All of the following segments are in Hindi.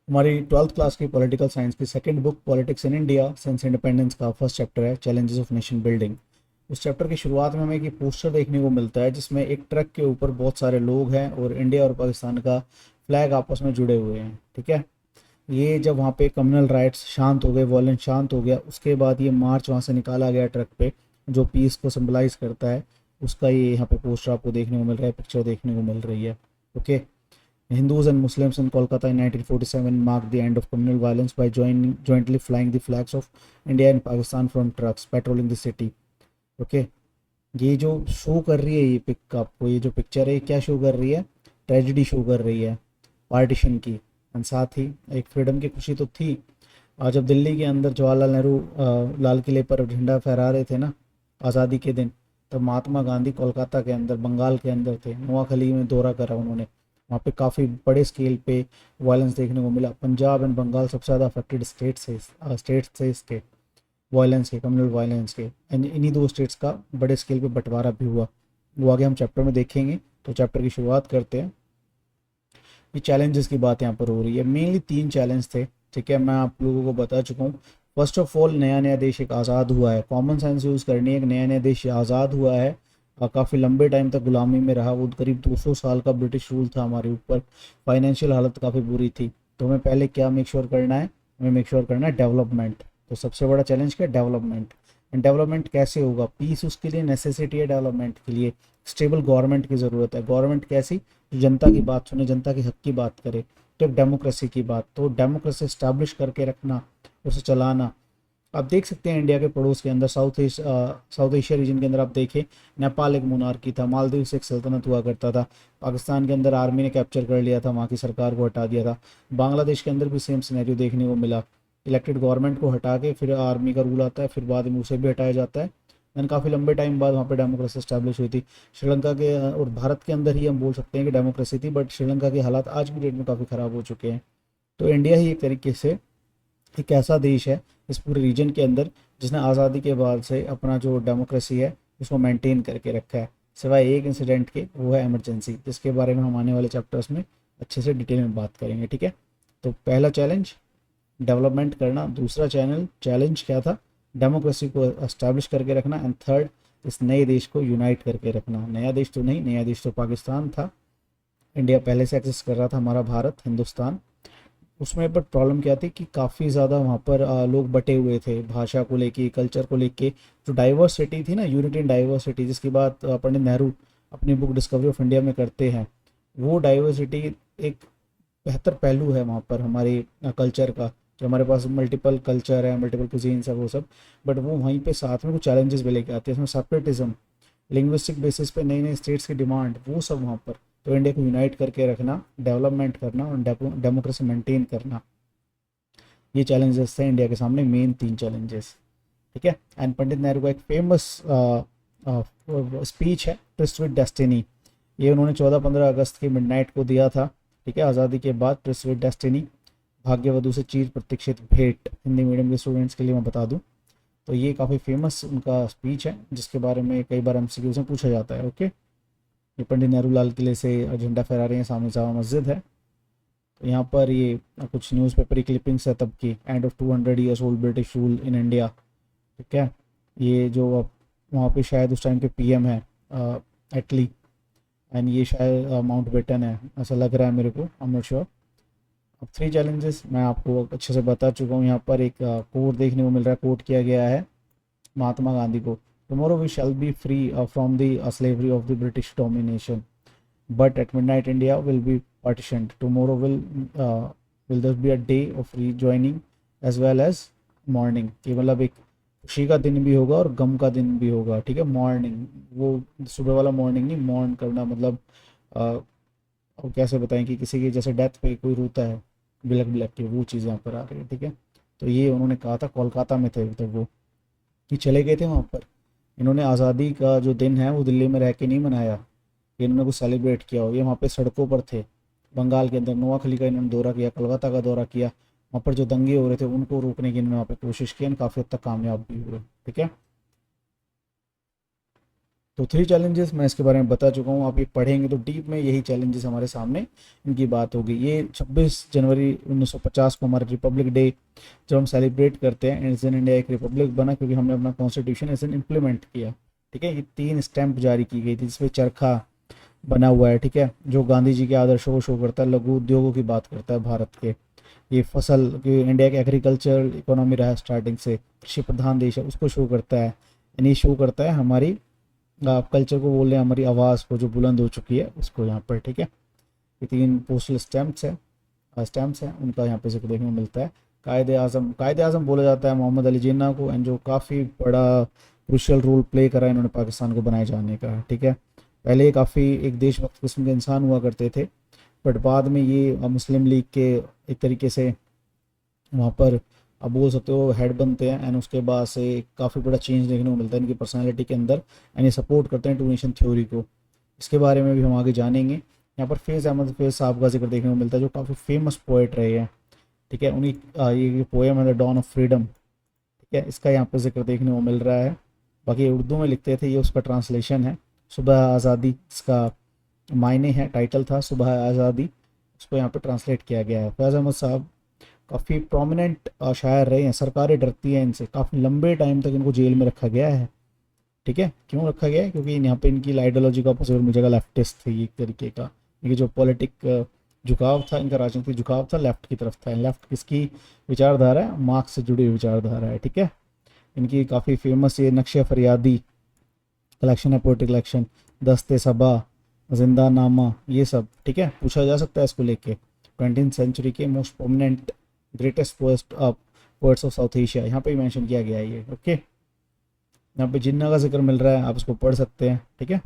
हमारी 12th क्लास की पॉलिटिकल साइंस की second book politics in India since independence का फर्स्ट चैप्टर है चैलेंजेस ऑफ नेशन बिल्डिंग। उस चैप्टर की शुरुआत में हमें एक पोस्टर देखने को मिलता है जिसमें एक ट्रक के ऊपर बहुत सारे लोग हैं और इंडिया और पाकिस्तान का फ्लैग आपस में जुड़े हुए हैं। ठीक है, ये जब वहाँ पे कम्युनल राइट्स शांत हो गए, वॉयलेंस शांत हो गया, उसके बाद ये मार्च वहाँ से निकाला गया ट्रक पे जो पीस को सिंबलाइज करता है। उसका ये यहाँ पे पोस्टर आपको देखने को मिल रहा है, पिक्चर देखने को मिल रही है। Okay, Hindus and Muslims in Kolkata in 1947 marked the end of communal violence by jointly flying the flags of India and Pakistan from trucks patrolling the city. Okay, ये जो शो कर रही है ये पिक आपको, ये जो पिक्चर है ये क्या शो कर रही है? ट्रेजिडी शो कर रही है पार्टीशन की। एंड साथ ही एक फ्रीडम की खुशी तो थी। आज जब दिल्ली के अंदर जवाहरलाल नेहरू लाल किले पर झंडा फहरा रहे थे ना आज़ादी के दिन, तब महात्मा गांधी कोलकाता के अंदर बंगाल के अंदर थे, नोआखली में दौरा करा उन्होंने। वहाँ पे काफ़ी बड़े स्केल पे वायलेंस देखने को मिला। पंजाब एंड बंगाल सबसे ज़्यादा अफेक्टेड स्टेट्स थे इसके वायलेंस के, कम्युनल वायलेंस के। एंड इन्हीं दो स्टेट्स का बड़े स्केल पे बंटवारा भी हुआ, वो आगे हम चैप्टर में देखेंगे। तो चैप्टर की शुरुआत करते हैं। ये चैलेंजेस की बात यहाँ पर हो रही है, मेनली तीन चैलेंज थे। ठीक है, मैं आप लोगों को बता चुका हूँ। फर्स्ट ऑफ ऑल, नया नया देश एक आज़ाद हुआ है, कॉमन सेंस यूज़ करनी है। एक नया नया देश आज़ाद हुआ है और काफ़ी लंबे टाइम तक गुलामी में रहा, वो करीब 200 साल का ब्रिटिश रूल था हमारे ऊपर। फाइनेंशियल हालत काफ़ी बुरी थी। तो हमें पहले क्या मेक श्योर करना है? हमें मेक श्योर करना है डेवलपमेंट। तो सबसे बड़ा चैलेंज क्या है? डेवलपमेंट। एंड डेवलपमेंट कैसे होगा? पीस उसके लिए नेसेसिटी है, डेवलपमेंट के लिए स्टेबल गवर्नमेंट की ज़रूरत है। गवर्नमेंट कैसी? जो जनता की बात सुने, जनता के हक की बात करे। तो एक डेमोक्रेसी की बात, तो डेमोक्रेसी स्टैब्लिश करके रखना, उसे चलाना। आप देख सकते हैं इंडिया के पड़ोस के अंदर साउथ एशिया रीजन के अंदर आप देखें, नेपाल एक मोनार्की था, मालदीव से एक सल्तनत हुआ करता था, पाकिस्तान के अंदर आर्मी ने कैप्चर कर लिया था, वहाँ की सरकार को हटा दिया था। बांग्लादेश के अंदर भी सेम सिनेरियो देखने को मिला। इलेक्टेड गवर्नमेंट को हटा के फिर आर्मी का रूल आता है, फिर बाद में उसे भी हटाया जाता है। एंड काफ़ी लंबे टाइम बाद वहाँ पे डेमोक्रेसी स्टैब्लिश हुई थी। श्रीलंका के और भारत के अंदर ही हम बोल सकते हैं कि डेमोक्रेसी थी, बट श्रीलंका के हालात आज की डेट में काफ़ी ख़राब हो चुके हैं। तो इंडिया ही एक तरीके से एक ऐसा देश है इस पूरे रीजन के अंदर जिसने आज़ादी के बाद से अपना जो डेमोक्रेसी है उसको मेंटेन करके रखा है, सिवाय एक इंसिडेंट के, वो है इमरजेंसी, जिसके बारे में हम आने वाले चैप्टर्स में अच्छे से डिटेल में बात करेंगे। ठीक है, तो पहला चैलेंज डेवलपमेंट करना, दूसरा चैलेंज क्या था? डेमोक्रेसी को एस्टैब्लिश करके रखना, एंड थर्ड इस नए देश को यूनाइट करके रखना। नया देश तो नहीं, नया देश तो पाकिस्तान था, इंडिया पहले से एग्जिस्ट कर रहा था, हमारा भारत हिंदुस्तान। उसमें पर प्रॉब्लम क्या थी कि काफ़ी ज़्यादा वहाँ पर लोग बटे हुए थे, भाषा को लेके, कल्चर को लेके। जो डाइवर्सिटी थी ना, यूनिटी इन डाइवर्सिटी, जिसकी बात पंडित नेहरू अपनी बुक डिस्कवरी ऑफ इंडिया में करते हैं, वो डाइवर्सिटी एक बेहतर पहलू है वहाँ पर हमारे कल्चर का। जो हमारे पास मल्टीपल कल्चर है, मल्टीपल कुजीन्स है, वो सब, बट वो वहीं पे साथ में कुछ चैलेंजेस भी लेके आते हैं। इसमें सेपरेटिज्म, लिंग्विस्टिक बेसिस पे नई नई स्टेट्स की डिमांड, वो सब वहाँ पर। तो इंडिया को यूनाइट करके रखना, डेवलपमेंट करना और डेमोक्रेसी मेंटेन करना, ये चैलेंजेस थे इंडिया के सामने, मेन तीन चैलेंजेस। ठीक है, एंड पंडित नेहरू का एक फेमस स्पीच है ट्रिस्ट विद डेस्टिनी। ये उन्होंने 14-15 अगस्त की मिडनाइट को दिया था। ठीक है, आज़ादी के बाद, ट्रिस्ट विद डेस्टिनी, भाग्यवधु से चीर प्रतीक्षित भेंट, हिंदी मीडियम के स्टूडेंट्स के लिए मैं बता दूं। तो ये काफ़ी फेमस उनका स्पीच है जिसके बारे में कई बार एमसीक्यूज में पूछा जाता है। ओके, ये पंडित नेहरू लाल किले से झंडा फहरा रहे हैं, सामने जामा मस्जिद है। तो यहाँ पर ये कुछ न्यूज़पेपर की क्लिपिंग्स है तब की, end of 200 years old British rule in India. ठीक है, ये जो अब वहाँ पे शायद उस टाइम के पीएम है एटली, एंड ये शायद माउंट बेटन है, ऐसा लग रहा है मेरे को, आई एम नॉट श्योर। अब थ्री चैलेंजेस मैं आपको अच्छे से बता चुका हूँ। यहाँ पर एक कोट देखने को मिल रहा है, कोट किया गया है महात्मा गांधी को, tomorrow we shall be free from the slavery of the British domination, but at midnight India will be partitioned. Tomorrow will there be a day of rejoining as well as mourning, कि मतलब एक खुशी का दिन भी होगा और गम का दिन भी होगा। ठीक है, मॉर्निंग, वो सुबह वाला मॉर्निंग नहीं, मॉर्न करना मतलब अब कैसे बताएं कि किसी की जैसे डेथ पे कोई रोता है बिलक बिलक के, वो चीज़ यहाँ पर आ रही है। ठीक है, तो ये उन्होंने कहा था, कोलकाता में थे तो वो ये चले गए थे वहाँ पर। इन्होंने आज़ादी का जो दिन है वो दिल्ली में रह के नहीं मनाया कि इन्होंने कुछ सेलिब्रेट किया हो, ये वहाँ पे सड़कों पर थे। बंगाल के अंदर नोआखली का इन्होंने दौरा किया, कलकत्ता का दौरा किया, वहाँ पर जो दंगे हो रहे थे उनको रोकने की इन्होंने वहाँ पे कोशिश की, काफ़ी हद तक कामयाब भी हुए। ठीक है, तो 3 चैलेंजेस मैं इसके बारे में बता चुका हूँ, आप ये पढ़ेंगे तो डीप में यही चैलेंजेस हमारे सामने इनकी बात होगी। ये 26 जनवरी 1950 को हमारा रिपब्लिक डे जब हम सेलिब्रेट करते हैं, इंडियन इंडिया एक रिपब्लिक बना क्योंकि हमने अपना कॉन्स्टिट्यूशन ऐसे इम्प्लीमेंट किया। ठीक है, ये 3 स्टैंप जारी की गई थी जिसपे चरखा बना हुआ है। ठीक है, जो गांधी जी के आदर्शों को शो करता है, लघु उद्योगों की बात करता है भारत के। ये फसल कि इंडिया के एग्रीकल्चर इकोनॉमी रहा है स्टार्टिंग से, कृषि प्रधान देश है, उसको शो करता है। यानी ये शो करता है हमारी कल्चर को, बोल रहे हैं हमारी आवाज़ को जो बुलंद हो चुकी है उसको यहाँ पर। ठीक है, ये 3 पोस्टल स्टैम्प्स हैं, उनका यहाँ पे जिक्र देखने को मिलता है। कायदे आज़म बोला जाता है मोहम्मद अली जिन्ना को, एंड जो काफ़ी बड़ा क्रूशियल रोल प्ले करा है इन्होंने पाकिस्तान को बनाए जाने का। ठीक है, पहले काफ़ी एक देशभक्त किस्म के इंसान हुआ करते थे, बट बाद में ये मुस्लिम लीग के एक तरीके से वहाँ पर आप बोल सकते हो हेड बनते हैं, एंड उसके बाद से काफ़ी बड़ा चेंज देखने को मिलता है इनकी पर्सनालिटी के अंदर, एंड ये सपोर्ट करते हैं टू नेशन थ्योरी को। इसके बारे में भी हम आगे जानेंगे। यहाँ पर फैज़ अहमद फैज़ साहब का जिक्र देखने को मिलता है जो काफ़ी फेमस पोएट रहे हैं। ठीक है, उन्हीं ये पोएम है द डॉन ऑफ फ्रीडम। ठीक है, इसका यहाँ पर जिक्र देखने को मिल रहा है। बाकी उर्दू में लिखते थे, ये उसका ट्रांसलेशन है। सुबह आज़ादी इसका मायने है, टाइटल था सुबह आज़ादी, उसको यहाँ पे ट्रांसलेट किया गया है। फैज़ अहमद साहब काफ़ी प्रोमिनेंट शायर रहे हैं, सरकारें डरती हैं इनसे, काफ़ी लंबे टाइम तक इनको जेल में रखा गया है। ठीक है, क्यों रखा गया है? क्योंकि यहाँ पे इनकी आइडियोलॉजी का अपोजिट मिलेगा, लेफ्टिस्ट थी एक तरीके का। इनकी जो पॉलिटिक झुकाव था, इनका राजनीतिक झुकाव था लेफ्ट की तरफ था। लेफ्ट किसकी विचारधारा है? मार्क्स से जुड़ी हुई विचारधारा है। ठीक है, इनकी काफ़ी फेमस ये नक्शे फरियादी कलेक्शन है, पोएटिक कलेक्शन, दस्ते सबा, जिंदा नामा, ये सब। ठीक है, पूछा जा सकता है इसको लेके। 20th सेंचुरी के most prominent greatest poets of south Asia यहाँ पे मेंशन किया गया है ये। ओके, यहाँ पे जिन्ना का जिक्र मिल रहा है, आप इसको पढ़ सकते हैं। ठीक है,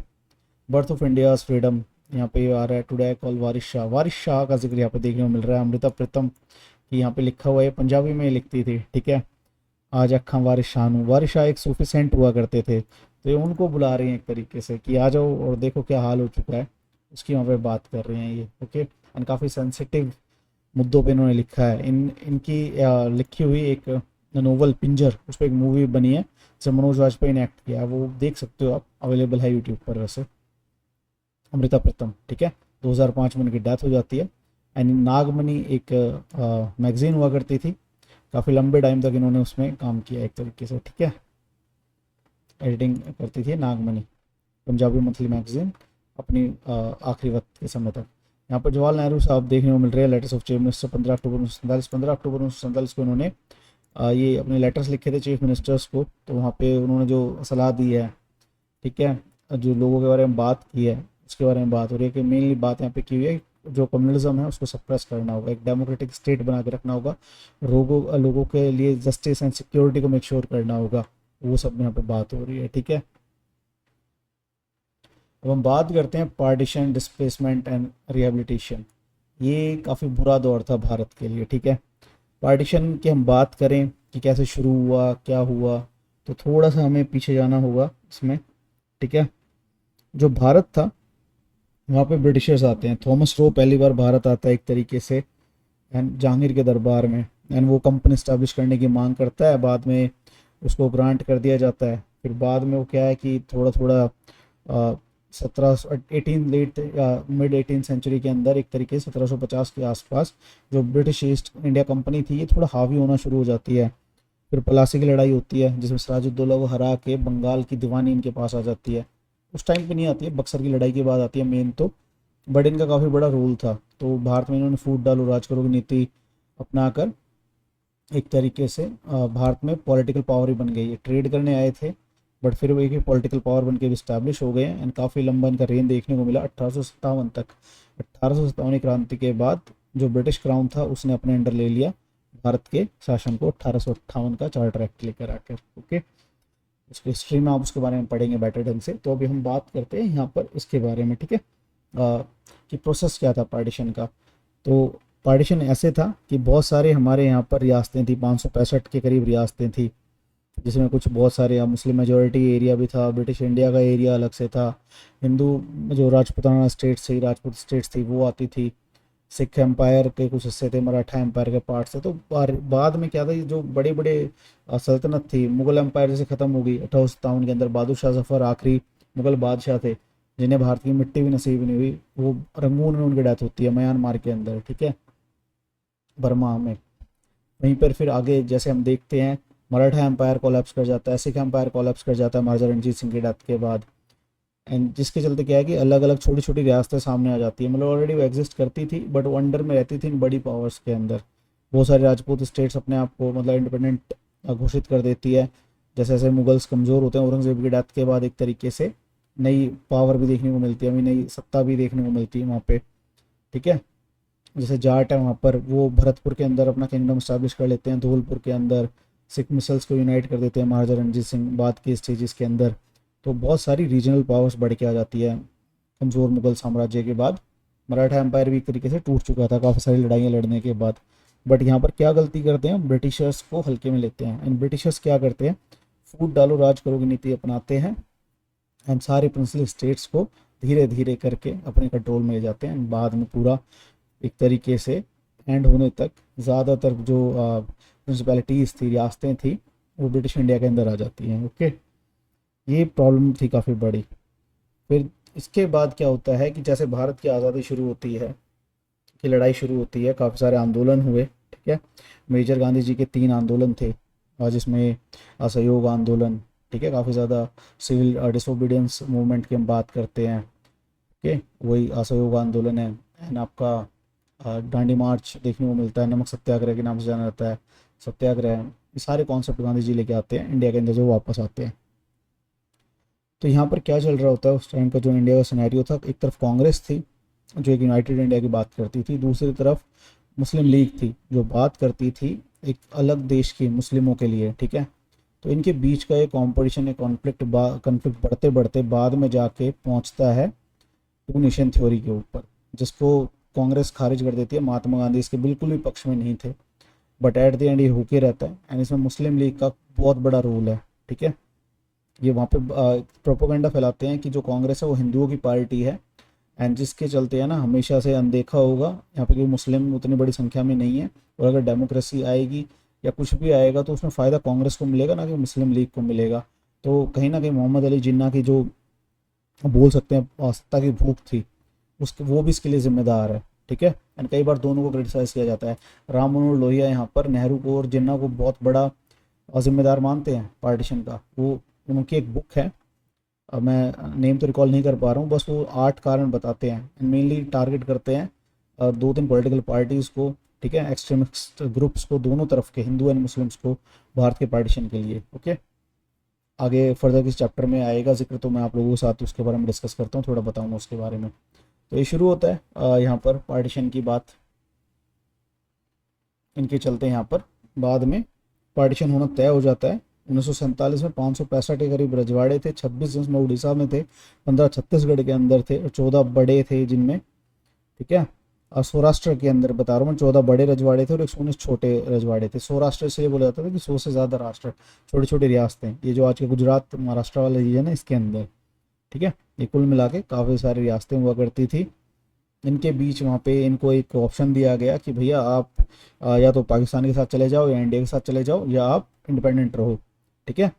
बर्थ ऑफ इंडियाज फ्रीडम यहाँ पे आ रहा है। टुडे आई कॉल वारिस शाह का जिक्र यहाँ पे देखने को मिल रहा है। अमृता प्रीतम की यहाँ पे लिखा हुआ है, पंजाबी में लिखती थी। ठीक है, आज अखा वारिस शाह नू, वारिस शाह एक सूफी सेंट हुआ करते थे, तो ये उनको बुला रही हैं एक तरीके से कि आ जाओ और देखो क्या हाल हो चुका है, उसकी वहाँ पे बात कर रहे हैं ये। ओके, एंड काफ़ी सेंसिटिव मुद्दों पे इन्होंने लिखा है। इनकी लिखी हुई एक नोवेल पिंजर, उस पर एक मूवी बनी है जिसे मनोज वाजपेयी ने एक्ट किया है, वो देख सकते हो आप, अवेलेबल है यूट्यूब पर वैसे। अमृता प्रीतम, ठीक है, 2005 में उनकी डेथ हो जाती है। एंड नागमणि एक मैगजीन हुआ करती थी, काफ़ी लंबे टाइम तक इन्होंने उसमें काम किया एक तरीके से। ठीक है, एडिटिंग करती थी नागमणि, पंजाबी मंथली मैगजीन, अपनी आखिरी वक्त के समय तक। यहाँ पर जवाहरलाल नेहरू साहब देखने को मिल रहे हैं, लेटर्स ऑफ चीफ मिनिस्टर 15 अक्टूबर 1947। 15 अक्टूबर 1947 को इन्होंने ये अपने लेटर्स लिखे थे चीफ मिनिस्टर्स को, तो वहाँ पे उन्होंने जो सलाह दी है, ठीक है, जो लोगों के बारे में बात की है उसके बारे में बात हो रही है कि मेनली बात यहाँ पे की हुई है जो कम्युनलिज्म है उसको सप्रेस करना होगा, एक डेमोक्रेटिक स्टेट बना के रखना होगा, लोगों के लिए जस्टिस एंड सिक्योरिटी को मेक श्योर करना होगा, वो सब यहाँ पे बात हो रही है। ठीक है, अब हम बात करते हैं पार्टीशन, डिस्प्लेसमेंट एंड रिहेबिलिटेशन। ये काफ़ी बुरा दौर था भारत के लिए। ठीक है, पार्टीशन की हम बात करें कि कैसे शुरू हुआ, क्या हुआ, तो थोड़ा सा हमें पीछे जाना होगा इसमें। ठीक है, जो भारत था वहाँ पे ब्रिटिशर्स आते हैं, थॉमस रो पहली बार भारत आता है एक तरीके से, एंड जहांगीर के दरबार में, एंड वो कंपनी स्टैब्लिश करने की मांग करता है, बाद में उसको ग्रांट कर दिया जाता है। फिर बाद में वो क्या है कि थोड़ा थोड़ा 17 लेट मिड 18 सेंचुरी के अंदर एक तरीके से 1750 के आसपास जो ब्रिटिश ईस्ट इंडिया कंपनी थी ये थोड़ा हावी होना शुरू हो जाती है। फिर प्लासी की लड़ाई होती है जिसमें सिराजुद्दौला को हरा के बंगाल की दीवानी इनके पास आ जाती है। उस टाइम पे नहीं आती है, बक्सर की लड़ाई के बाद आती है मेन तो, बट इनका काफ़ी बड़ा रोल था। तो भारत में इन्होंने फूट डालो राज करो की नीति अपनाकर एक तरीके से भारत में पॉलिटिकल पावर ही बन गई है। ट्रेड करने आए थे बट फिर वो एक पॉलिटिकल पावर बन के भी इस्टेब्लिश हो गए हैं, एंड काफ़ी लंबा इनका रेन देखने को मिला 1857 तक। 1857 क्रांति के बाद जो ब्रिटिश क्राउन था उसने अपने अंडर ले लिया भारत के शासन को 1858 का चार्टर एक्ट लेकर आकर। ओके, उसकी हिस्ट्री में आप उसके बारे में पढ़ेंगे बेटर ढंग से। तो अभी हम बात करते हैं यहाँ पर इसके बारे में। ठीक है, कि प्रोसेस क्या था पार्टीशन का। तो पार्टीशन ऐसे था कि बहुत सारे हमारे यहाँ पर रियासतें थी, 565 के करीब रियासतें थी, जिसमें कुछ बहुत सारे मुस्लिम मेजोरिटी एरिया भी था, ब्रिटिश इंडिया का एरिया अलग से था, हिंदू जो राजपूताना स्टेट्स थी, राजपूत स्टेट्स थी वो आती थी, सिख एम्पायर के कुछ हिस्से थे, मराठा एम्पायर के पार्ट थे। तो बाद में क्या था, ये जो बड़े बड़े सल्तनत थी, मुगल एम्पायर जैसे ख़त्म हो गई 1857 के अंदर, बहादुर शाह जफर आखिरी मुगल बादशाह थे जिन्हें भारत की मिट्टी भी नसीब नहीं हुई, वो रंगून में उनकी डेथ होती है म्यांमार के अंदर, ठीक है, बर्मा में। वहीं पर फिर आगे जैसे हम देखते हैं मराठा एम्पायर कोलैप्स कर जाता है, सिख एम्पायर कोलैप्स कर जाता है महाराजा रणजीत सिंह की डेथ के बाद। एंड जिसके चलते क्या है कि अलग अलग छोटी छोटी रियासतें सामने आ जाती है, मतलब ऑलरेडी वो एग्जिस्ट करती थी बट वो अंडर में रहती थी इन बड़ी पावर्स के अंदर। बहुत सारे राजपूत स्टेट्स अपने आप को मतलब इंडिपेंडेंट घोषित कर देती है। जैसे जैसे मुगल्स कमज़ोर होते हैं, औरंगजेब की डेथ के बाद एक तरीके से नई पावर भी देखने को मिलती है, अभी नई सत्ता भी देखने को मिलती है वहाँ पे, ठीक है। जैसे जाट है वहाँ पर, वो भरतपुर के अंदर अपना किंगडम स्टैब्लिश कर लेते हैं, धौलपुर के अंदर सिख मिसल्स को यूनाइट कर देते हैं महाराजा रणजीत सिंह बाद के स्टेजेस के अंदर। तो बहुत सारी रीजनल पावर्स बढ़ के आ जाती है कमज़ोर मुगल साम्राज्य के बाद। मराठा एम्पायर भी एक तरीके से टूट चुका था काफ़ी सारी लड़ाइयाँ लड़ने के बाद। बट यहाँ पर क्या गलती करते हैं, ब्रिटिशर्स को हल्के में लेते हैं। एंड ब्रिटिशर्स क्या करते हैं, फूट डालो राज करो की नीति अपनाते हैं एंड सारे प्रिंसली स्टेट्स को धीरे धीरे करके अपने कंट्रोल में ले जाते हैं। एंड बाद में पूरा एक तरीके से एंड होने तक ज़्यादातर जो म्यूनसिपैलिटीज़ थी, रियासतें थी, वो ब्रिटिश इंडिया के अंदर आ जाती हैं। ओके, ये प्रॉब्लम थी काफ़ी बड़ी। फिर इसके बाद क्या होता है कि जैसे भारत की आज़ादी शुरू होती है, की लड़ाई शुरू होती है, काफ़ी सारे आंदोलन हुए, ठीक है। मेजर गांधी जी के 3 आंदोलन थे, जिसमें असहयोग आंदोलन, ठीक है, काफ़ी ज़्यादा सिविल डिसोबीडियंस मूवमेंट की हम बात करते हैं, ओके, वही असहयोग आंदोलन है। एंड आपका डांडी मार्च देखने को मिलता है, नमक सत्याग्रह के नाम से जाना जाता है, सत्याग्रह। ये सारे कॉन्सेप्ट गांधी जी लेके आते हैं इंडिया के अंदर जो वापस आते हैं। तो यहाँ पर क्या चल रहा होता है उस टाइम का जो इंडिया का सिनेरियो था, एक तरफ कांग्रेस थी जो एक यूनाइटेड इंडिया की बात करती थी, दूसरी तरफ मुस्लिम लीग थी जो बात करती थी एक अलग देश की मुस्लिमों के लिए, ठीक है। तो इनके बीच का एक कॉम्पिटिशन, एक कॉन्फ्लिक्ट बढ़ते बढ़ते बाद में जाके पहुंचता है टू नेशन थ्योरी के ऊपर, जिसको कांग्रेस खारिज कर देती है। महात्मा गांधी इसके बिल्कुल भी पक्ष में नहीं थे, बट एट द एंड ये होके रहता है। एंड इसमें मुस्लिम लीग का बहुत बड़ा रोल है, ठीक है। ये वहाँ पे प्रोपोगंडा फैलाते हैं कि जो कांग्रेस है वो हिंदुओं की पार्टी है, एंड जिसके चलते है ना हमेशा से अनदेखा होगा यहाँ पे, कोई मुस्लिम उतनी बड़ी संख्या में नहीं है, और अगर डेमोक्रेसी आएगी या कुछ भी आएगा तो उसमें फ़ायदा कांग्रेस को मिलेगा ना कि मुस्लिम लीग को मिलेगा। तो कहीं ना कहीं मोहम्मद अली जिन्ना की जो बोल सकते हैं सत्ता की भूख थी, उसके वो भी इसके लिए जिम्मेदार है, ठीक है। एंड कई बार दोनों को क्रिटिसाइज किया जाता है। राम मनोहर लोहिया यहाँ पर नेहरू को और जिन्ना को बहुत बड़ा जिम्मेदार मानते हैं पार्टीशन का। वो उनकी एक बुक है, अब मैं नेम तो रिकॉल नहीं कर पा रहा हूँ, बस वो 8 कारण बताते हैं एंड मेनली टारगेट करते हैं 2-3 पॉलिटिकल पार्टीज़ को, ठीक है, एक्सट्रीमिस्ट ग्रुप्स को, दोनों तरफ के हिंदू एंड मुस्लिम्स को भारत के पार्टीशन के लिए। ओके, आगे फर्दर किस चैप्टर में आएगा जिक्र, तो मैं आप लोगों के साथ उसके बारे में डिस्कस करता हूँ, थोड़ा बताऊँगा उसके बारे में। तो ये शुरू होता है यहाँ पर पार्टीशन की बात, इनके चलते यहाँ पर बाद में पार्टीशन होना तय हो जाता है। 1947 में 565 के करीब रजवाड़े थे, 26 जिसमें उड़ीसा में थे, 15 छत्तीसगढ़ के अंदर थे और 14 बड़े थे जिनमें, ठीक है। और सौराष्ट्र के अंदर बता रहा हूँ मैं, 14 बड़े रजवाड़े थे और 119 छोटे रजवाड़े थे। सौराष्ट्र से ये बोला जाता था कि 100 से ज़्यादा राष्ट्र, छोटी छोटी रियासतें, ये जो आज के गुजरात महाराष्ट्र वाला रीजन है इसके अंदर, ठीक है। ये कुल मिला के काफ़ी सारी रियासतें हुआ करती थी। इनके बीच वहाँ पे इनको एक ऑप्शन दिया गया कि भैया आप या तो पाकिस्तान के साथ चले जाओ या इंडिया के साथ चले जाओ या आप इंडिपेंडेंट रहो, ठीक है।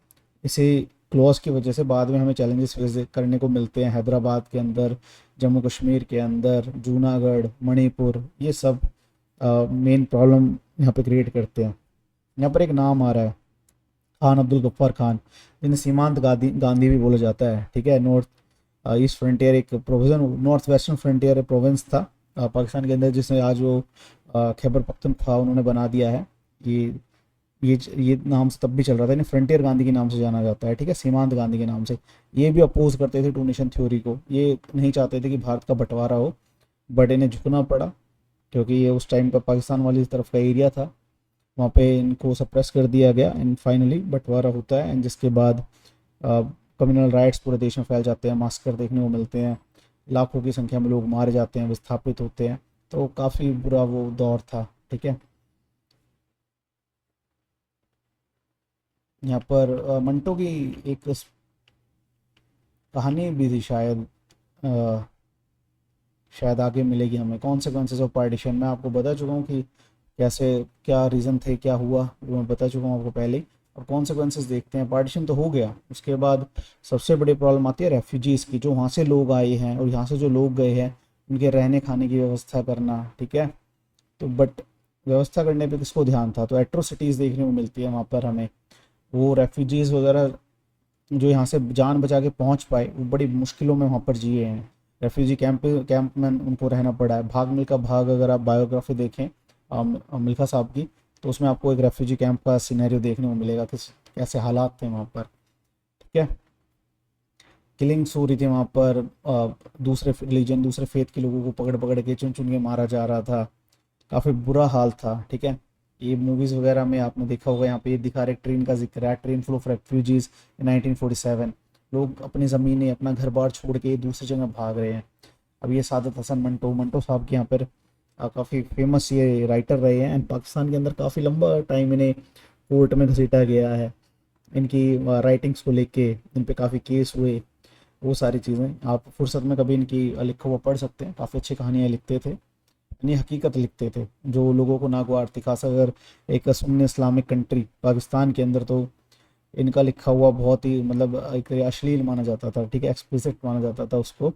इसी क्लॉज की वजह से बाद में हमें चैलेंजेस फेस करने को मिलते हैं हैदराबाद के अंदर, जम्मू कश्मीर के अंदर, जूनागढ़, मणिपुर, ये सब मेन प्रॉब्लम यहाँ पे क्रिएट करते हैं। यहाँ पर एक नाम आ रहा है, खान अब्दुल गफ्फार खान, जिन्हें सीमांत गांधी गांधी भी बोला जाता है, ठीक है। नॉर्थ ईस्ट फ्रंटियर एक provision, north western frontier province था पाकिस्तान के अंदर, जिसने आज वो खैबर पख्तूनख्वा उन्होंने बना दिया है। ये ये नाम से तब भी चल रहा था, इन्हें फ्रंटियर गांधी के नाम से जाना जाता है, ठीक है, सीमांत गांधी के नाम से। ये भी अपोज करते थे टू नेशन थ्योरी को, ये नहीं चाहते थे कि भारत का बंटवारा हो, बट इन्हें झुकना पड़ा क्योंकि ये उस टाइम का पाकिस्तान वाली तरफ का एरिया था, वहाँ पे इनको सप्रेस कर दिया गया एंड फाइनली बंटवारा होता है। एंड जिसके बाद कम्युनल राइट्स पूरे देश में फैल जाते हैं, मास्कर देखने को मिलते हैं, लाखों की संख्या में लोग मारे जाते हैं, विस्थापित होते हैं। तो काफ़ी बुरा वो दौर था, ठीक है। यहाँ पर मंटो की एक कहानी भी थी शायद, अ, शायद आगे मिलेगी हमें, कॉन्सिक्वेंसेस ऑफ पार्टीशन। मैं आपको बता चुका हूँ कि कैसे, क्या रीज़न थे, क्या हुआ, वो मैं बता चुका हूँ आपको पहले ही। और कॉन्सिक्वेंसेस देखते हैं। पार्टीशन तो हो गया, उसके बाद सबसे बड़ी प्रॉब्लम आती है रेफ्यूजीज़ की, जो वहाँ से लोग आए हैं और यहाँ से जो लोग गए हैं उनके रहने खाने की व्यवस्था करना, ठीक है। तो बट व्यवस्था करने पे किसको ध्यान था, तो एट्रोसिटीज़ देखने को मिलती है वहाँ पर हमें। वो रेफ्यूजीज़ वगैरह जो यहाँ से जान बचा के पहुँच पाए वो बड़ी मुश्किलों में वहाँ पर जिए हैं। रेफ्यूजी कैंप में उनको रहना पड़ा है। भाग मिल्खा भाग अगर आप बायोग्राफी देखें मिल्खा साहब की, तो उसमें आपको एक रेफ्यूजी कैंप का सिनेरियो देखने को मिलेगा कि कैसे हालात थे वहाँ पर, ठीक है। किलिंग्स हो रही थी वहाँ पर, दूसरे रिलीजन दूसरे फेथ के लोगों को पकड़ पकड़ के चुन चुन के मारा जा रहा था। काफ़ी बुरा हाल था, ठीक है। ये मूवीज़ वगैरह में आपने देखा होगा, यहाँ पे ये दिखा रहे ट्रेन का जिक्र है, ट्रेन फुल ऑफ रेफ्यूजीज इन 1947। लोग अपनी ज़मीनें अपना घर बार छोड़ के दूसरी जगह भाग रहे हैं। अब ये सादत हसन मंटो मंटो साहब के यहाँ पर काफ़ी फेमस ये राइटर रहे हैं, एंड पाकिस्तान के अंदर काफ़ी लंबा टाइम इन्हें कोर्ट में घसीटा गया है इनकी राइटिंग्स को लेके। इन पे काफ़ी केस हुए, वो सारी चीज़ें आप फुर्सत में कभी इनकी लिखा हुआ पढ़ सकते हैं। काफ़ी अच्छी कहानियाँ लिखते थे, यानी हकीकत लिखते थे जो लोगों को नागवार थी, खास अगर एक सुन्नी इस्लामिक कंट्री पाकिस्तान के अंदर, तो इनका लिखा हुआ बहुत ही मतलब एक अश्लील माना जाता था, ठीक है, एक्सप्लिसिट माना जाता था उसको,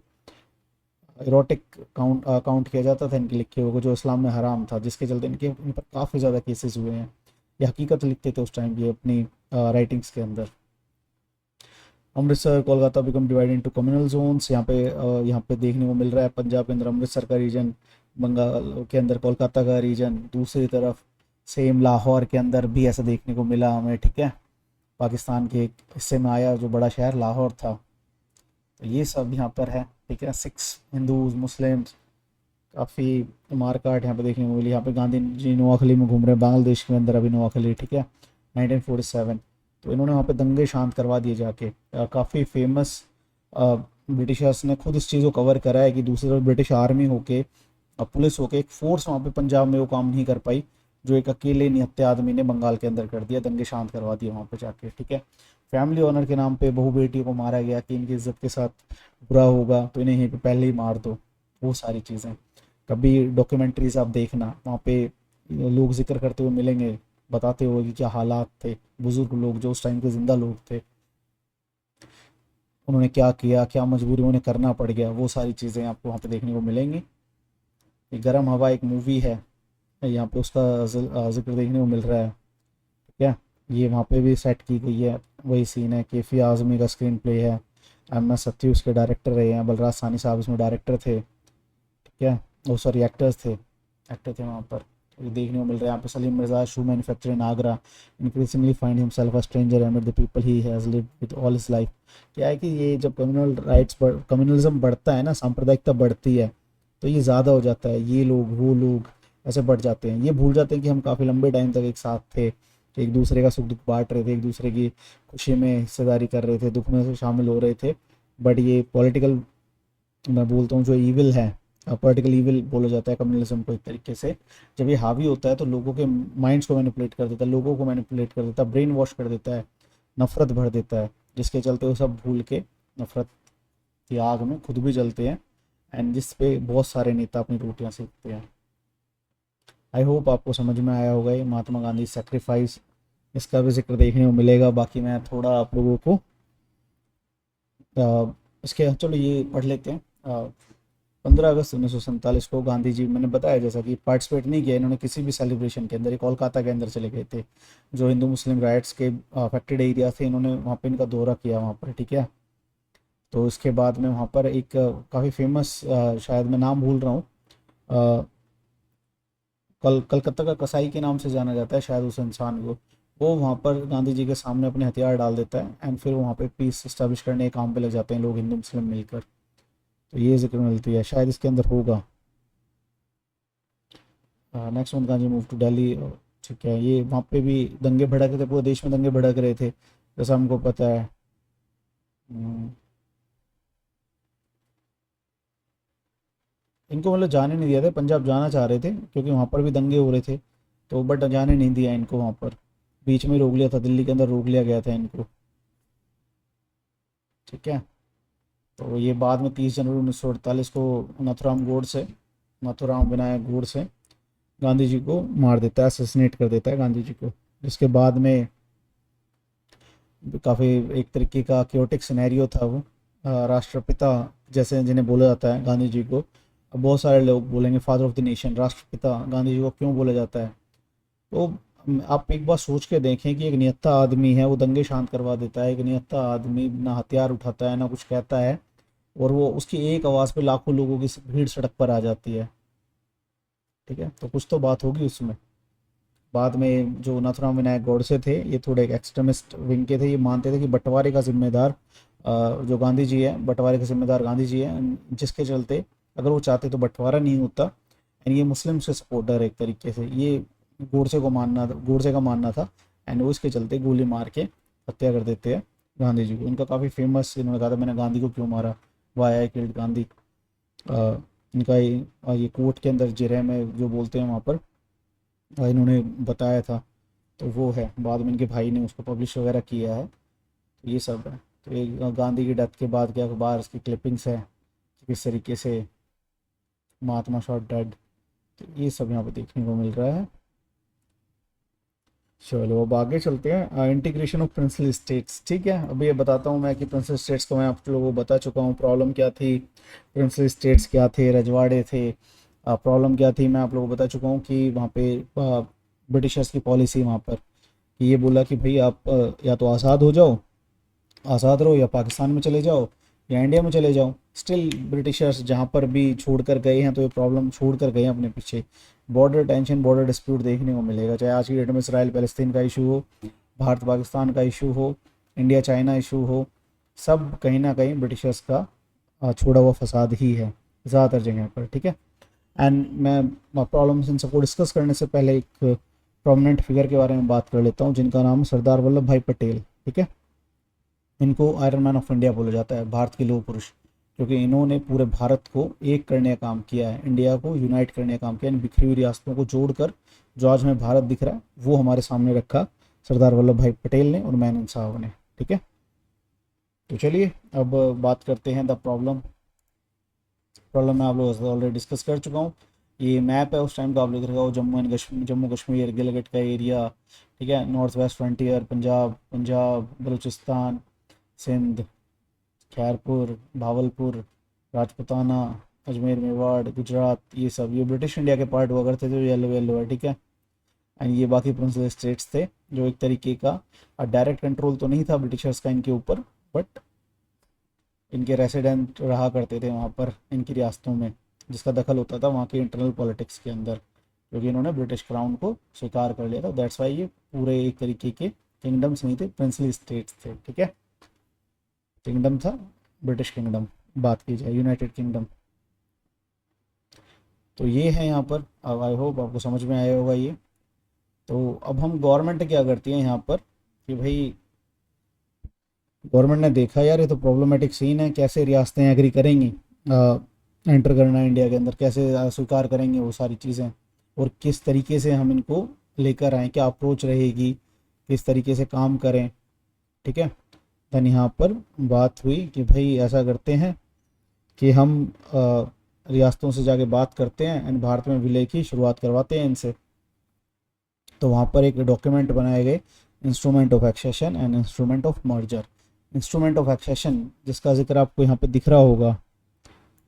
इरोटिक काउंट किया जाता था इनके लिखे हुए को, जो इस्लाम में हराम था, जिसके चलते इन पर काफ़ी ज़्यादा केसेस हुए हैं। ये हकीकत लिखते थे उस टाइम की अपनी राइटिंग्स के अंदर। Amritsar Kolkata become divide into communal zones. यहाँ पे देखने को मिल रहा है पंजाब के अंदर अमृतसर का रीजन, बंगाल के अंदर कोलकाता का रीजन, दूसरी तरफ सेम लाहौर के अंदर भी ऐसा देखने को मिला हमें, ठीक है। पाकिस्तान के एक हिस्से में आया जो बड़ा शहर लाहौर था। तो ये सब यहाँ पर है, ठीक है। सिख्स, हिंदूज, मुस्लिम्स, काफ़ी मारकाट यहाँ पे देखने को मिली। यहाँ पे गांधी जी नोआखली में घूम रहे हैं, बांग्लादेश के अंदर अभी नोआखली, ठीक है, 1947। तो इन्होंने वहाँ पे दंगे शांत करवा दिए जाके। काफ़ी फेमस ब्रिटिशर्स ने खुद इस चीज़ को कवर करा है कि दूसरी तरफ ब्रिटिश आर्मी होके, पुलिस होके, एक फोर्स वहाँ पे पंजाब में वो काम नहीं कर पाई जो एक अकेले निहत्थे आदमी ने बंगाल के अंदर कर दिया, दंगे शांत करवा दिए वहाँ पे जाके, ठीक है। फैमिली ऑनर के नाम पे बहू बेटियों को मारा गया कि इनकी इज्जत के साथ बुरा होगा तो इन्हें यहीं पे पहले ही मार दो, वो सारी चीज़ें। कभी डॉक्यूमेंट्रीज आप देखना, वहाँ पे लोग जिक्र करते हुए मिलेंगे, बताते हुए कि क्या हालात थे, बुजुर्ग लोग जो उस टाइम के जिंदा लोग थे, उन्होंने क्या किया, क्या मजबूरी उन्हें करना पड़ गया, वो सारी चीज़ें आपको वहाँ पे देखने को मिलेंगी। ये गर्म हवा एक मूवी है, यहाँ पे उसका जिक्र देखने को मिल रहा है, ठीक है। ये वहाँ पे भी सेट की गई है, वही सीन है। कैफी आज़मी का स्क्रीन प्ले है, एम एस सत्ती उसके डायरेक्टर रहे हैं, बलराज सानी साहब इसमें डायरेक्टर थे, ठीक है। वो सॉरी एक्टर थे वहाँ पर। ये देखने को मिल रहा है यहाँ पे Salim Mirza, shoe manufacture in Agra, increasingly find himself a stranger amid the people he has lived with all his life. क्या है कि ये जब कम्युनलिज्म बढ़ता है ना, सांप्रदायिकता बढ़ती है, तो ये ज़्यादा हो जाता है, ये लोग वो लोग ऐसे बढ़ जाते हैं, ये भूल जाते हैं कि हम काफ़ी लंबे टाइम तक एक साथ थे, एक दूसरे का सुख दुख बांट रहे थे, एक दूसरे की खुशी में हिस्सेदारी कर रहे थे, दुख में से शामिल हो रहे थे। बट ये पॉलिटिकल, मैं बोलता हूँ जो इविल है, पॉलिटिकल इविल बोला जाता है कम्युनलिज्म को एक तरीके से, जब ये हावी होता है तो लोगों के माइंड्स को मैनिपुलेट कर देता है, लोगों को मैनिपुलेट कर देता है, ब्रेन वॉश कर देता है, नफरत भर देता है, जिसके चलते वो सब भूल के नफरत की आग में खुद भी जलते हैं, एंड जिस पे बहुत सारे नेता अपनी रोटियां सेकते हैं। आई होप आपको समझ में आया होगा ये महात्मा गांधी सेक्रीफाइस, इसका भी जिक्र देखने को मिलेगा। बाकी मैं थोड़ा आप लोगों को इसके, चलो ये पढ़ लेते हैं। 15 अगस्त 1947 को गांधी जी, मैंने बताया जैसा कि पार्टिसिपेट नहीं किया इन्होंने किसी भी सेलिब्रेशन के अंदर, ये कोलकाता के अंदर चले गए थे, जो हिंदू मुस्लिम राइट्स के अफेक्टेड एरिया थे, इन्होंने वहाँ पे इनका दौरा किया वहाँ पर, ठीक है। तो इसके बाद में वहाँ पर एक काफ़ी फेमस, शायद मैं नाम भूल रहा हूँ, कलकत्ता का कसाई के नाम से जाना जाता है शायद उस इंसान को, वो वहाँ पर गांधी जी के सामने अपने हथियार डाल देता है, एंड फिर वहाँ पे पीस इस्टेब्लिश करने के काम पे लग जाते हैं लोग हिंदू मुस्लिम मिलकर। तो ये जिक्र मिलती है, शायद इसके अंदर होगा। Next month Gandhi move to Delhi, ठीक है। ये वहाँ पे भी दंगे भड़क रहे थे, पूरे देश में दंगे भड़क रहे थे जैसा हमको पता है। हम्म, इनको मतलब जाने नहीं दिया था, पंजाब जाना चाह रहे थे क्योंकि वहाँ पर भी दंगे हो रहे थे, तो बट जाने नहीं दिया इनको वहाँ पर, बीच में रोक लिया था, दिल्ली के अंदर रोक लिया गया था इनको, ठीक है। तो ये बाद में 30 जनवरी 1948 को नाथूराम विनायक गोडसे गांधी जी को मार देता है, असैसिनेट कर देता है गांधी जी को, जिसके बाद में काफ़ी एक तरीके का क्योटिक सिनेरियो था वो। राष्ट्रपिता जैसे जिन्हें बोला जाता है गांधी जी को, अब बहुत सारे लोग बोलेंगे फादर ऑफ द नेशन, राष्ट्रपिता गांधी जी को क्यों बोला जाता है? तो आप एक बार सोच के देखें कि एक निहत्था आदमी है, वो दंगे शांत करवा देता है। एक निहत्था आदमी ना हथियार उठाता है ना कुछ कहता है, और वो उसकी एक आवाज़ पे लाखों लोगों की भीड़ सड़क पर आ जाती है। ठीक है, तो कुछ तो बात होगी उसमें। बाद में जो नाथुराम विनायक गोडसे थे, ये थोड़े एक एक्सट्रीमिस्ट विंग के थे। ये मानते थे कि बंटवारे का जिम्मेदार जो गांधी जी है, बंटवारे के जिम्मेदार गांधी जी हैं, जिसके चलते अगर वो चाहते तो बंटवारा नहीं होता। एंड ये मुस्लिम से सपोर्टर एक तरीके से, ये गोडसे का मानना था। एंड वो इसके चलते गोली मार के हत्या कर देते हैं गांधी जी को। इनका काफ़ी फेमस, इन्होंने कहा था मैंने गांधी को क्यों मारा, वाई आई किल्ड गांधी। अ, इनका ये कोर्ट के अंदर जिरह में जो बोलते हैं वहाँ पर इन्होंने बताया था। तो वो है, बाद में इनके भाई ने उसको पब्लिश वगैरह किया है। तो ये सब है। तो ये गांधी की डेथ के बाद के अखबार की क्लिपिंग्स है कि किस तरीके से महात्मा शॉट डेड। तो ये सब यहाँ पे देखने को मिल रहा है। चलो अब आगे चलते हैं, इंटीग्रेशन ऑफ प्रिंसली स्टेट्स। ठीक है, अभी ये बताता हूँ मैं कि प्रिंसली स्टेट्स को मैं आप लोगों को बता चुका हूँ प्रॉब्लम क्या थी, प्रिंसली स्टेट्स क्या थे, रजवाड़े थे। प्रॉब्लम क्या थी मैं आप लोगों को बता चुका हूँ कि वहाँ पे ब्रिटिशर्स की पॉलिसी वहाँ पर कि ये बोला कि भाई आप या तो आज़ाद हो जाओ, आज़ाद रहो, या पाकिस्तान में चले जाओ या इंडिया में चले जाओ। स्टिल ब्रिटिशर्स जहाँ पर भी छोड़ कर गए हैं तो ये प्रॉब्लम छोड़ कर गए हैं अपने पीछे। बॉर्डर टेंशन, बॉर्डर डिस्प्यूट देखने को मिलेगा, चाहे आज की डेट में इसराइल पैलेस्तीन का इशू हो, भारत पाकिस्तान का इशू हो, इंडिया चाइना इशू हो, सब कहीं ना कहीं ब्रिटिशर्स का छोड़ा हुआ फसाद ही है ज़्यादातर जगह पर। ठीक है, एंड मैं प्रॉब्लम्स इन सबको डिस्कस करने से पहले एक प्रोमिनेंट फिगर के बारे में बात कर लेता हूँ जिनका नाम है सरदार वल्लभ भाई पटेल। ठीक है, इनको आयरन मैन ऑफ इंडिया बोला जाता है, भारत के लौह पुरुष, क्योंकि इन्होंने पूरे भारत को एक करने का काम किया है, इंडिया को यूनाइट करने का काम किया है। इन बिखरी हुई रियासतों को जोड़कर जो आज हमें भारत दिख रहा है वो हमारे सामने रखा सरदार वल्लभ भाई पटेल ने और मैनन साहब ने। ठीक है, तो चलिए अब बात करते हैं द प्रॉब्लम। प्रॉब्लम मैं आप लोगों से ऑलरेडी डिस्कस कर चुका हूँ। ये मैप है उस टाइम का, आप लोग रखा हो जम्मू कश्मीर, गिलगित का एरिया। ठीक है, north west frontier, Punjab Baluchistan, Sindh, Khairpur, Bahawalpur, Rajputana, Ajmer, Mewar, Gujarat, ये सब ये ब्रिटिश इंडिया के पार्ट हुआ करते थे, जो येलो येलो है। ठीक है, एंड ये बाकी प्रिंसिपल स्टेट्स थे जो एक तरीके का डायरेक्ट कंट्रोल तो नहीं था ब्रिटिशर्स का इनके ऊपर, बट इनके रेसिडेंट रहा करते थे वहाँ पर इनकी रियासतों में, जिसका दखल होता था वहाँ की इंटरनल पॉलिटिक्स के अंदर, क्योंकि इन्होंने ब्रिटिश क्राउन को स्वीकार कर लिया था। दैट्स वाई ये पूरे एक तरीके के किंगडम्स नहीं थे, प्रिंसली स्टेट्स थे। ठीक है, किंगडम था ब्रिटिश किंगडम, बात की जाए यूनाइटेड किंगडम। तो ये है यहाँ पर, अब आई होप आपको समझ में आया होगा ये। तो अब हम गवर्नमेंट क्या करती है यहाँ पर कि भाई गवर्नमेंट ने देखा यार ये तो प्रॉब्लमेटिक सीन है, कैसे रियासतें एग्री करेंगी एंटर करना इंडिया के अंदर, कैसे स्वीकार करेंगे वो सारी चीज़ें, और किस तरीके से हम इनको लेकर आएँ, क्या अप्रोच रहेगी, किस तरीके से काम करें। ठीक है, देन यहाँ पर बात हुई कि भाई ऐसा करते हैं कि हम रियासतों से जाके बात करते हैं एंड भारत में विलय की शुरुआत करवाते हैं इनसे। तो वहाँ पर एक डॉक्यूमेंट बनाए गए, instrument of accession and instrument of merger. Instrument of accession जिसका जिक्र आपको यहाँ पे दिख रहा होगा,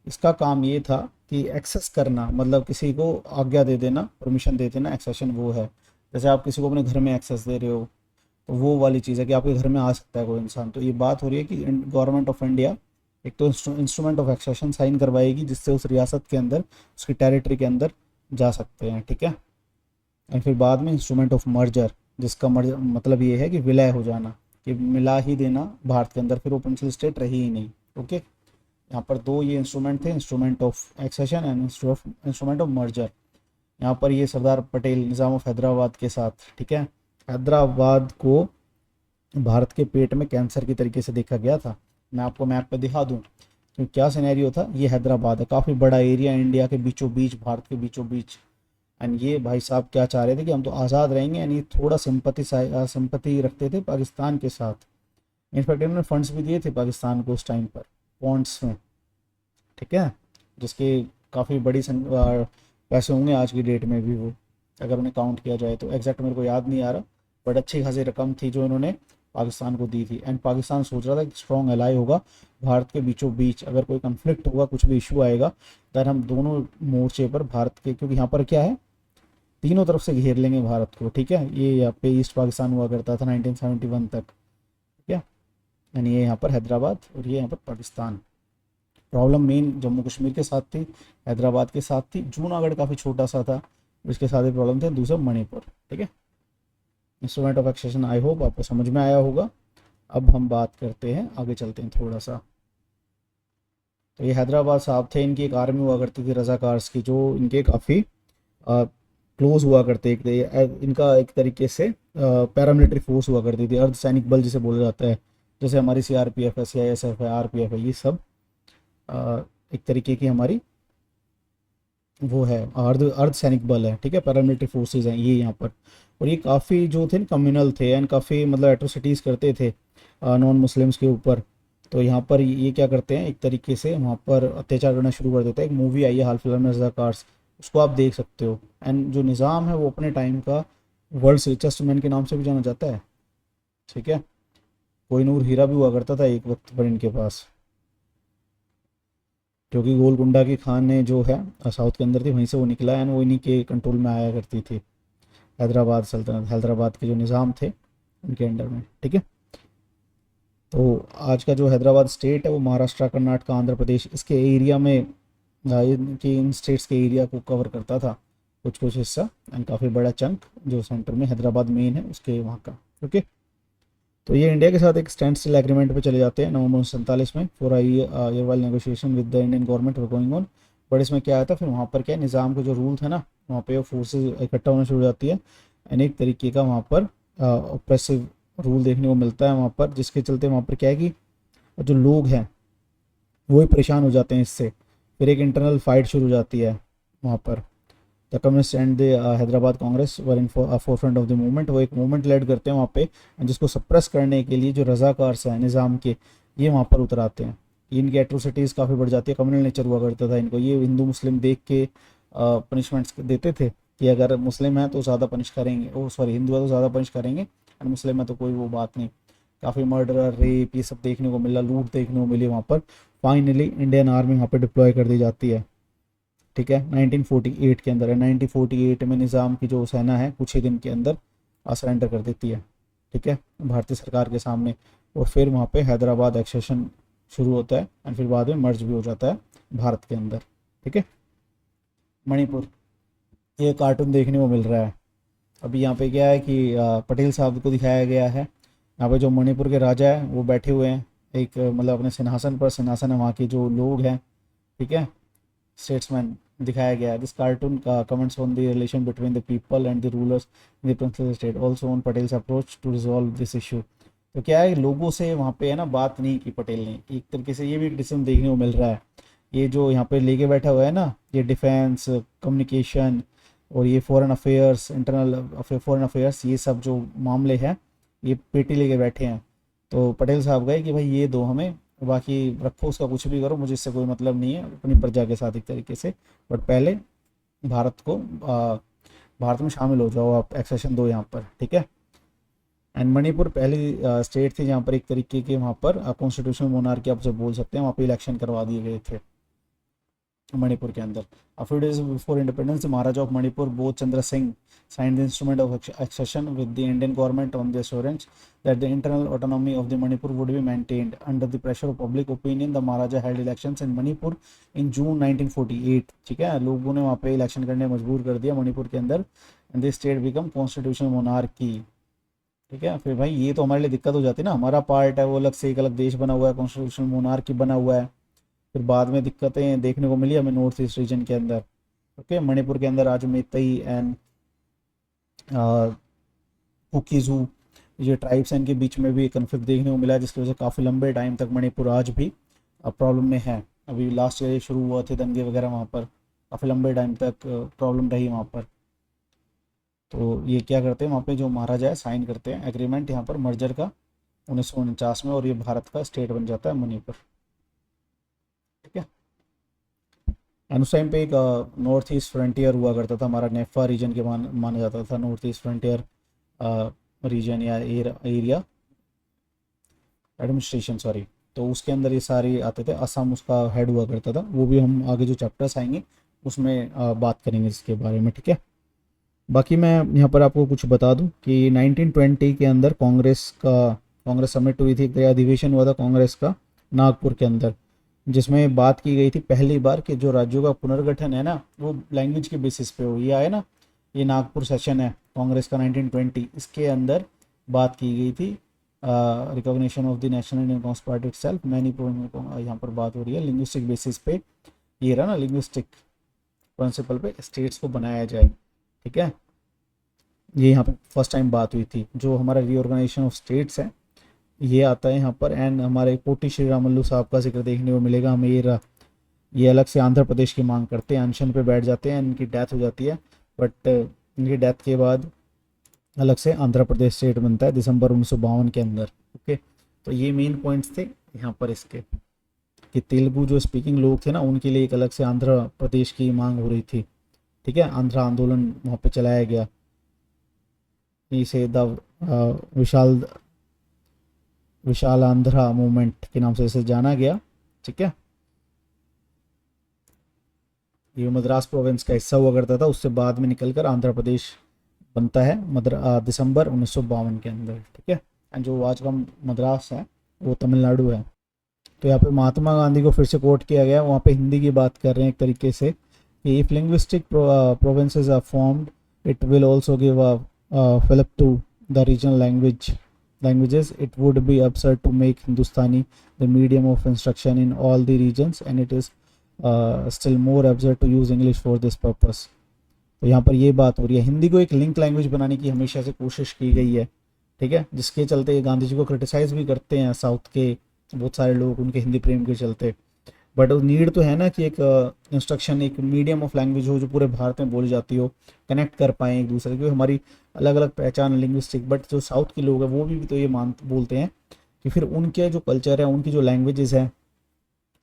इसका काम ये था कि एक्सेस करना, मतलब किसी को आज्ञा दे देना, परमिशन दे देना, एक्सेशन वो है। जैसे आप किसी को अपने घर में एक्सेस दे रहे हो, तो वो वाली चीज़ है कि आपके घर में आ सकता है कोई इंसान। तो ये बात हो रही है कि गवर्नमेंट ऑफ इंडिया एक तो इंस्ट्रूमेंट ऑफ एक्सेशन साइन करवाएगी जिससे उस रियासत के अंदर, उसकी टेरिटरी के अंदर जा सकते हैं। ठीक है, एंड फिर बाद में इंस्ट्रूमेंट ऑफ मर्जर, जिसका मर्जर मतलब ये है कि विलय हो जाना, कि मिला ही देना भारत के अंदर, फिर वो प्रिंसिपल स्टेट रही ही नहीं। ओके, यहाँ पर दो ये इंस्ट्रूमेंट थे, instrument of accession and instrument of merger. यहाँ पर ये सरदार पटेल निज़ाम ऑफ हैदराबाद के साथ, ठीक है, हैदराबाद को भारत के पेट में कैंसर की तरीके से देखा गया था। मैं आपको मैप पे दिखा दूँ तो क्या सिनेरियो था। ये हैदराबाद है, काफ़ी बड़ा एरिया, इंडिया के बीचों बीच, भारत के बीचों बीच। एंड ये भाई साहब क्या चाह रहे थे कि हम तो आज़ाद रहेंगे, यानी थोड़ा सिंपति रखते थे पाकिस्तान के साथ। इनफैक्ट इन्होंने फंड्स भी दिए थे पाकिस्तान को उस टाइम पर, पॉन्ड्स में। ठीक है, जिसके काफ़ी बड़ी पैसे होंगे आज की डेट में भी वो, अगर उन्हें काउंट किया जाए तो। एग्जैक्ट मेरे को याद नहीं आ रहा, बट अच्छी खासी रकम थी जो इन्होंने पाकिस्तान को दी थी। एंड पाकिस्तान सोच रहा था कि स्ट्रॉन्ग एलाई होगा भारत के बीचों बीच, अगर कोई कन्फ्लिक्ट होगा, कुछ भी इशू आएगा, देन हम दोनों मोर्चे पर भारत के, क्योंकि यहाँ पर क्या है, तीनों तरफ से घेर लेंगे भारत को, ठीक है। ये यहाँ पे ईस्ट पाकिस्तान हुआ करता था 1971 तक, ठीक है। यानी ये यहाँ पर हैदराबाद और ये यहाँ पर पाकिस्तान। प्रॉब्लम मेन जम्मू कश्मीर के साथ थी, हैदराबाद के साथ थी, जूनागढ़ काफ़ी छोटा सा था, इसके साथ ही प्रॉब्लम थे। दूसरा मणिपुर, ठीक है। Instrument of accession I hope आपको समझ में आया होगा। अब हम बात करते हैं, आगे चलते हैं थोड़ा सा। तो ये हैदराबाद साहब थे, इनकी एक आर्मी हुआ करती थी रजाकार्स की, जो इनके काफ़ी क्लोज हुआ करते, इनका एक तरीके से पैरामिलिट्री फोर्स हुआ करती थी, अर्धसैनिक बल जिसे बोला जाता है। जैसे हमारी सीआरपीएफ है, सीआईएसएफ है, आरपीएफ है, ये सब एक तरीके की हमारी वो है, अर्धसैनिक बल है, ठीक है, पैरामिलिट्री फोर्सेज हैं ये यहाँ पर। और ये काफ़ी जो थे कम्युनल थे एंड काफ़ी मतलब एट्रोसिटीज़ करते थे नॉन मुस्लिम्स के ऊपर। तो यहाँ पर ये क्या करते हैं, एक तरीके से वहाँ पर अत्याचार करना शुरू कर देते हैं। एक मूवी आई है हाल फिलहाल में, रज़ाकार्स, उसको आप देख सकते हो। एंड जो निज़ाम है वो अपने टाइम का वर्ल्ड रिचेस्ट मैन के नाम से भी जाना जाता है, ठीक है। कोहिनूर हीरा भी हुआ करता था एक वक्त पर इनके पास, क्योंकि गोलकुंडा की खान ने जो है साउथ के अंदर थी, वहीं से वो निकला एंड वो इन्हीं के कंट्रोल में आया करती थी हैदराबाद सल्तनत, हैदराबाद के जो निज़ाम थे उनके अंडर में, ठीक है। तो आज का जो हैदराबाद स्टेट है वो महाराष्ट्र, कर्नाटक, आंध्र प्रदेश, इसके एरिया में इनकी इन स्टेट्स के एरिया को कवर करता था कुछ कुछ हिस्सा, एंड काफ़ी बड़ा चंक जो सेंटर में हैदराबाद मेन है उसके वहाँ का, ओके। तो ये इंडिया के साथ एक स्टैंड स्टिल एग्रीमेंट पे चले जाते हैं नवंबर 1947 में, for year while negotiation with the Indian government were going on. But इसमें क्या आया था फिर, वहाँ पर क्या निज़ाम के जो रूल थे ना, वहाँ पे फोर्सेज इकट्ठा होना शुरू हो जाती है, एंड एक तरीके का वहाँ पर ऑप्रेसिव रूल देखने को मिलता है वहाँ पर, जिसके चलते वहाँ पर क्या है कि जो लोग हैं वो ही परेशान हो जाते हैं इससे। फिर एक इंटरनल फाइट शुरू हो जाती है वहाँ पर। The communist and the Hyderabad Congress were in four front of the movement, वो एक मूवमेंट लेड करते हैं वहाँ पे, जिसको सप्रेस करने के लिए जो रजाकार्स हैं निज़ाम के, ये वहाँ पर उतर आते हैं। इनकी एट्रोसिटीज़ काफ़ी बढ़ जाती है, कम्युनल नेचर हुआ करता था इनको, ये हिंदू मुस्लिम देख के पनिशमेंट्स देते थे कि अगर मुस्लिम है तो ज़्यादा पनिश करेंगे, ओ सॉरी हिंदू है तो ज़्यादा पनिश करेंगे, और मुस्लिम है तो कोई वो बात नहीं। काफ़ी मर्डर, रेप, ये सब देखने को मिला, लूट देखने को मिली वहाँ पर। फाइनली इंडियन आर्मी वहाँ पर डिप्लॉय कर दी जाती है, ठीक है, 1948 के अंदर है। 1948 में निज़ाम की जो सेना है कुछ ही दिन के अंदर सरेंडर कर देती है, ठीक है, भारतीय सरकार के सामने। और फिर वहाँ पे हैदराबाद एक्सेशन शुरू होता है एंड फिर बाद में मर्ज भी हो जाता है भारत के अंदर, ठीक है। मणिपुर, ये कार्टून देखने को मिल रहा है अभी। यहाँ पे क्या है कि पटेल साहब को दिखाया गया है, यहाँ पे जो मणिपुर के राजा है वो बैठे हुए हैं एक मतलब अपने सिंहासन पर, सिंहासन है वहाँ के जो लोग हैं, ठीक है, स्टेट्समैन दिखाया गया है। This cartoon comments on the relation between the people and the rulers in the principal state, also on Patel's approach to resolve this issue. तो क्या है, लोगों से वहाँ पे है ना बात नहीं की पटेल ने, एक तरीके से ये भी एक डिसीजन देखने को मिल रहा है। ये जो यहाँ पे लेके बैठा हुआ है ना, ये डिफेंस, कम्युनिकेशन और ये foreign affairs, internal foreign affairs, ये सब जो मामले हैं ये पेटी लेके बैठे हैं। तो पटेल साहब गए कि भाई ये दो हमें, बाकी रखो, उसका कुछ भी करो, मुझे इससे कोई मतलब नहीं है, अपनी प्रजा के साथ एक तरीके से, बट पहले भारत को भारत में शामिल हो जाओ, आप एक्सेशन दो यहाँ पर, ठीक है। एंड मणिपुर पहली स्टेट थी जहाँ पर एक तरीके के वहाँ पर कॉन्स्टिट्यूशनल मोनार्की आप बोल सकते हैं, वहाँ पे इलेक्शन करवा दिए गए थे मणिपुर के अंदर। A few days before independence, the Maharaja of Manipur, Bodh Chandra Singh, signed the instrument of accession with the Indian government on the assurance that the internal autonomy of the Manipur would be maintained. Under the pressure of public opinion, the Maharaja held elections in Manipur in June 1948. ठीक है, लोगों ने वहाँ पे इलेक्शन करने मजबूर कर दिया मणिपुर के अंदर, and this state become constitutional monarchy, ठीक है। फिर भाई ये तो हमारे लिए दिक्कत हो जाती है ना, हमारा पार्ट है वो अलग से एक अलग देश बना हुआ है, कॉन्स्टिट्यूशनल मोनार्की बना हुआ है। फिर बाद में दिक्कतें देखने को मिली हमें नॉर्थ ईस्ट रीजन के अंदर, ओके। मणिपुर के अंदर आज मेतई एंड कुकीजू, ये ट्राइब्स हैं, इनके बीच में भी कन्फ्लिक्ट देखने को मिला, जिसकी वजह से काफ़ी लंबे टाइम तक मणिपुर आज भी प्रॉब्लम में है। अभी लास्ट ईयर शुरू हुआ थे दंगे वगैरह वहाँ पर, काफ़ी लंबे टाइम तक प्रॉब्लम रही वहाँ पर। तो ये क्या करते हैं वहाँ पे जो महाराजा है, साइन करते हैं एग्रीमेंट यहाँ पर मर्जर का 1949 में, और ये भारत का स्टेट बन जाता है मणिपुर, ठीक है। एंड उस टाइम पे एक नॉर्थ ईस्ट फ्रंटियर हुआ करता था हमारा, नेफा रीजन के माना जाता था नॉर्थ ईस्ट फ्रंटियर रीजन या एरिया, एडमिनिस्ट्रेशन सॉरी, तो उसके अंदर ये सारे आते थे। असम उसका हेड हुआ करता था। वो भी हम आगे जो चैप्टर्स आएंगे उसमें बात करेंगे इसके बारे में, ठीक है। बाकी मैं यहाँ पर आपको कुछ बता दूं कि 1920 के अंदर कांग्रेस समिट हुई थी, एक अधिवेशन हुआ था कांग्रेस का नागपुर के अंदर, जिसमें बात की गई थी पहली बार कि जो राज्यों का पुनर्गठन है ना वो लैंग्वेज के बेसिस पे हो। ये आया ना, ये नागपुर सेशन है कांग्रेस का 1920, इसके अंदर बात की गई थी recognition of the national Indian Congress party itself many, यहाँ पर बात हो रही है लिंग्विस्टिक बेसिस पे। ये रहा ना, लिंग्विस्टिक प्रिंसिपल पे स्टेट्स को बनाया जाए, ठीक है। ये यहाँ पे फर्स्ट टाइम बात हुई थी। जो हमारा रीऑर्गेनाइजेशन ऑफ स्टेट्स है ये आता है यहाँ पर। एंड हमारे पोटी श्री रामल्लू साहब का जिक्र देखने को मिलेगा हमें। ये अलग से आंध्र प्रदेश की मांग करते हैं, अनशन पे बैठ जाते हैं, इनकी डेथ हो जाती है। बट इनकी डेथ के बाद अलग से आंध्र प्रदेश स्टेट बनता है दिसंबर 1952 के अंदर, ओके। तो ये मेन पॉइंट्स थे यहाँ पर इसके, कि तेलुगु जो स्पीकिंग लोग थे ना उनके लिए एक अलग से आंध्र प्रदेश की मांग हो रही थी, ठीक है। आंध्र आंदोलन वहाँ पे चलाया गया, इसे the Vishal Vishal Andhra movement के नाम से इसे जाना गया, ठीक है। ये मद्रास प्रोविंस का हिस्सा हुआ करता था, उससे बाद में निकलकर आंध्र प्रदेश बनता है दिसंबर 1952 के अंदर, ठीक है। एंड जो आज का मद्रास है वो तमिलनाडु है। तो यहाँ पे महात्मा गांधी को फिर से कोट किया गया, वहाँ पे हिंदी की बात कर रहे हैं एक तरीके से कि if linguistic provinces are formed it will also give a fillip to the regional languages. It would be absurd to make Hindustani the medium of instruction in all the regions, and it is still more absurd to use English for this purpose. तो यहाँ पर ये बात हो रही है, हिंदी को एक लिंक लैंग्वेज बनाने की हमेशा से कोशिश की गई है, ठीक है। जिसके चलते गांधी जी को क्रिटिसाइज भी करते हैं साउथ के बहुत सारे लोग उनके हिंदी प्रेम के चलते। बट नीड तो है ना कि एक इंस्ट्रक्शन, एक मीडियम ऑफ लैंग्वेज हो जो पूरे भारत में बोली जाती हो, कनेक्ट कर पाएँ एक दूसरे की। हमारी अलग अलग पहचान लिंग्विस्टिक, बट जो साउथ के लोग हैं वो भी तो ये बोलते हैं कि फिर उनके जो कल्चर है, उनकी जो लैंग्वेजेस हैं,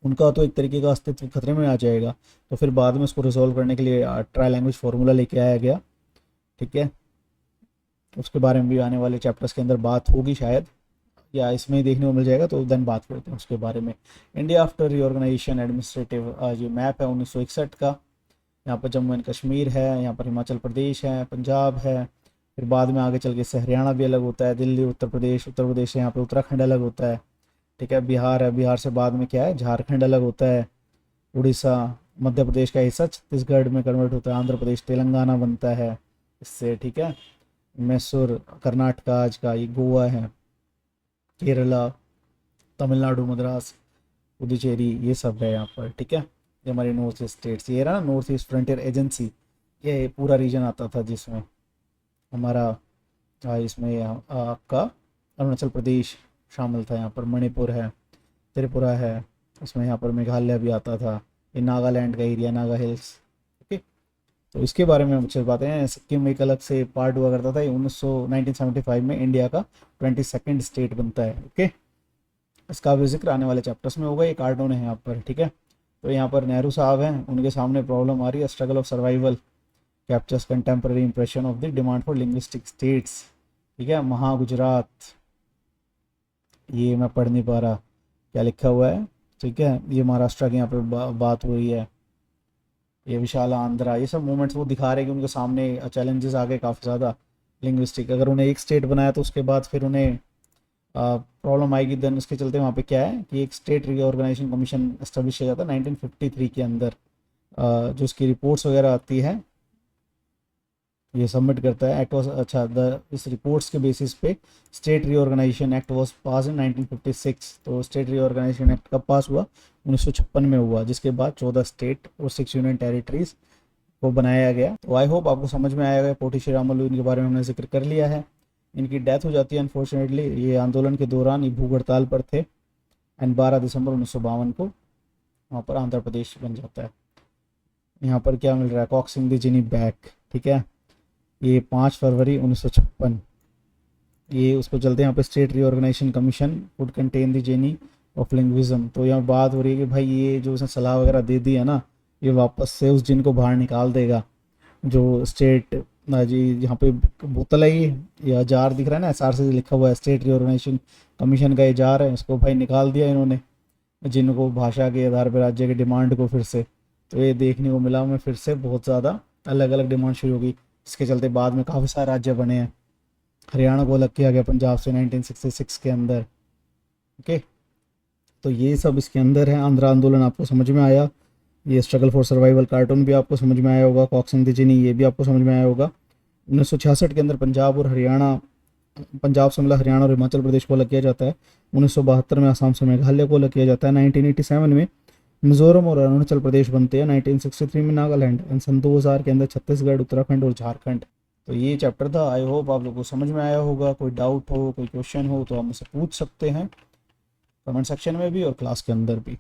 उनका तो एक तरीके का अस्तित्व खतरे में आ जाएगा। तो फिर बाद में उसको रिजॉल्व करने के लिए ट्राई लैंग्वेज फार्मूला लेके आया गया, ठीक है। उसके बारे में भी आने वाले चैप्टर्स के अंदर बात होगी शायद, या इसमें ही देखने को मिल जाएगा, तो देन बात करते हैं उसके बारे में। इंडिया आफ्टर रीऑर्गेनाइजेशन एडमिनिस्ट्रेटिव, जो मैप है 1961 का। यहाँ पर जम्मू एंड कश्मीर है, यहाँ पर हिमाचल प्रदेश है, पंजाब है, फिर बाद में आगे चल के इससे हरियाणा भी अलग होता है, दिल्ली, उत्तर प्रदेश है, यहाँ पे उत्तराखंड अलग होता है, ठीक है। बिहार है, बिहार से बाद में क्या है, झारखंड अलग होता है, उड़ीसा मध्य प्रदेश का हिस्सा छत्तीसगढ़ में कन्वर्ट होता है, आंध्र प्रदेश तेलंगाना बनता है इससे, ठीक है। मैसूर कर्नाटका आज का, ये गोवा है, केरला, तमिलनाडु, मद्रास, पुदुचेरी, ये सब है यहाँ पर, ठीक है। ये हमारी नॉर्थ ईस्ट स्टेट्स, ये रहा नॉर्थ ईस्ट फ्रंटियर एजेंसी, ये पूरा रीजन आता था जिसमें हमारा इसमें आपका अरुणाचल प्रदेश शामिल था। यहाँ पर मणिपुर है, त्रिपुरा है, इसमें यहाँ पर मेघालय भी आता था, ये नागालैंड का एरिया, नागा हिल्स, ओके। तो इसके बारे में हम अच्छे बातें हैं। सिक्किम एक अलग से पार्ट हुआ करता था, ये 1975 में इंडिया का 22nd स्टेट बनता है, ओके। इसका भी जिक्र आने वाले चैप्टर्स में होगा। ये कार्टून है यहाँ पर, ठीक है। तो यहाँ पर नेहरू साहब हैं, उनके सामने प्रॉब्लम आ रही है, struggle of survival captures contemporary impression of the demand for linguistic states, ठीक है। महागुजरात, ये मैं पढ़ नहीं पा रहा क्या लिखा हुआ है, ठीक है। ये महाराष्ट्र की यहाँ पे बात हो रही है, ये विशाल आंध्रा, ये सब मूवमेंट्स वो दिखा रहे हैं कि उनके सामने चैलेंजेस आ गए काफ़ी ज़्यादा लिंग्विस्टिक। अगर उन्हें एक स्टेट बनाया तो उसके बाद फिर उन्हें प्रॉब्लम आएगी। देन उसके चलते वहाँ पे क्या है कि एक स्टेट रीऑर्गेनाइजेशन कमीशन एस्टेब्लिश किया जाता है 1953 के अंदर। जो उसकी रिपोर्ट्स वगैरह आती है ये सबमिट करता है। एक्ट वाज अच्छा इस रिपोर्ट्स के बेसिस पे स्टेट रीऑर्गेनाइजेशन एक्ट वाज पास इन 1956। तो स्टेट रीऑर्गेनाइजेशन एक्ट कब पास हुआ, 1956 में हुआ, जिसके बाद 14 स्टेट और 6 यूनियन टेरिटरीज को बनाया गया। तो आई होप आपको समझ में आएगा। पोटी श्री रामल्लू, इनके बारे में हमने जिक्र कर लिया है। इनकी डेथ हो जाती है अनफॉर्चुनेटली, ये आंदोलन के दौरान ये भूख हड़ताल पर थे। एंड 12 दिसंबर 1952 को वहाँ पर आंध्र प्रदेश बन जाता है। यहाँ पर क्या मिल रहा है, कॉक्सिंग द जिनी बैक, ठीक है। ये 5 फरवरी 1956, ये उसको चलते हैं यहाँ पे state reorganisation commission would contain the genie of linguism. तो यहाँ बात हो रही है कि भाई ये जो उसने सलाह वगैरह दे दी है ना, ये वापस से उस जिन को बाहर निकाल देगा जो स्टेट ना जी, यहाँ पे बोतल है ये, या जार दिख रहा है ना, एसआर से लिखा हुआ है, स्टेट रिऑर्गेनाइजेशन कमीशन का ये जार है, इसको भाई निकाल दिया इन्होंने, जिनको भाषा के आधार पर राज्य की डिमांड को फिर से, तो ये देखने को मिला हमें फिर से बहुत ज़्यादा अलग अलग डिमांड शुरू हो गई। इसके चलते बाद में काफ़ी सारे राज्य बने हैं। हरियाणा को अलग किया गया पंजाब से 1966 के अंदर। ओके, तो ये सब इसके अंदर है। आंध्र आंदोलन आपको समझ में आया, ये स्ट्रगल फॉर सर्वाइवल कार्टून भी आपको समझ में आया होगा, कॉक्स एंड द जिनी ये भी आपको समझ में आया होगा। 1966 के अंदर पंजाब और हरियाणा, पंजाब से मतलब हरियाणा और हिमाचल प्रदेश को अलग किया जाता है। 1972 में आसाम से मेघालय को अलग किया जाता है। 1987 में मिजोरम और अरुणाचल प्रदेश बनते हैं। 1963 में नागालैंड, एंड सन 2000 के अंदर छत्तीसगढ़, उत्तराखंड और झारखंड। तो ये चैप्टर था, आई होप आप लोगों को समझ में आया होगा। कोई डाउट हो, कोई क्वेश्चन हो तो आप मुझसे पूछ सकते हैं कमेंट सेक्शन में भी और क्लास के अंदर भी।